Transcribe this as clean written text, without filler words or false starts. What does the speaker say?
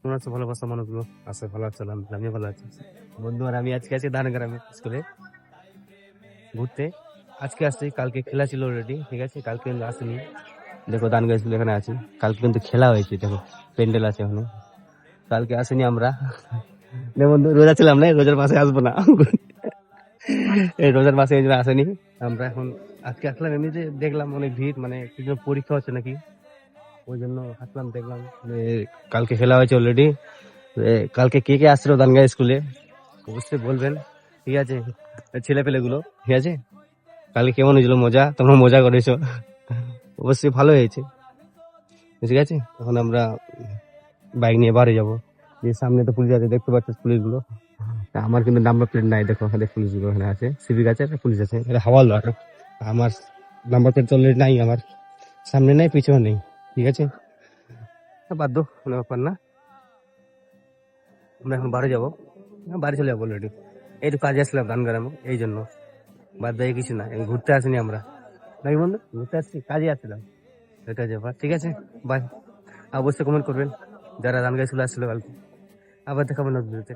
তোমার হচ্ছে ভালোবাসা মানুষগুলো আছে, ভালো আছে, আলহামদুলিল্লাহ আমিও ভালো আছি। বন্ধু আর আমি আজকে আছি ধানগ্রামে স্কুলে ঘুরতে। আজকে আসছি, কালকে খেলা ছিল অলরেডি, ঠিক আছে, কালকে কিন্তু আসিনি। দেখো ধানগ্রাম স্কুলে এখানে আছি, কালকে কিন্তু খেলা হয়েছে, দেখো প্যান্ডেল আছে ওখানে। কালকে আসিনি আমরা। না বন্ধু, রোজা ছিলাম না, রোজার মাসে আসবো না। এই রোজার মাসে এই জন্য আসেনি আমরা। এখন আজকে আসলাম, এমনিতে দেখলাম অনেক ভিড়, মানে কি যেন পরীক্ষা হচ্ছে নাকি, ওই জন্য আসলাম, দেখলাম যে কালকে খেলা হয়েছে অলরেডি। কালকে কে কে আসছিল দানগাঁ স্কুলে অবশ্যই বলবেন, ঠিক আছে, ছেলে পেলে গুলো, ঠিক আছে। কালকে কেমন হয়েছিল মজা, তোমরা মজা করেছো, অবশ্যই ভালো হয়েছে, ঠিক আছে। এখন আমরা বাইক নিয়ে বাড়ি যাবো। যে সামনে তো পুলিশ আছে, দেখতে পাচ্ছ পুলিশ গুলো। আমার কিন্তু নাম্বার প্লেট নাই, দেখো ওখানে পুলিশ গুলো ওখানে আছে, সিভিক আছে, একটা পুলিশ আছে, এটা হাওয়ালদার। আমার নাম্বার প্লেট অলরেডি নাই, আমার সামনে নাই, পিছনে নেই, ঠিক আছে। বাধ্য, কোনো ব্যাপার না। আমরা এখন বাড়ি যাবো, বাড়ি চলে যাবো অলরেডি। এই তো কাজে আসলাম ধানগ্রামে, এই জন্য, বাদ বাকি কিছু না। আমি ঘুরতে আসিনি আমরা, নাকি বন্ধু, ঘুরতে আসছি, কাজে আসছিলাম, এটা ব্যাপার, ঠিক আছে। বাই। অবশ্যই কমেন্ট করবেন যারা ধানগাঁও স্কুলে আসছিল কালকে। আবার দেখাবো নতুন ভিডিওতে।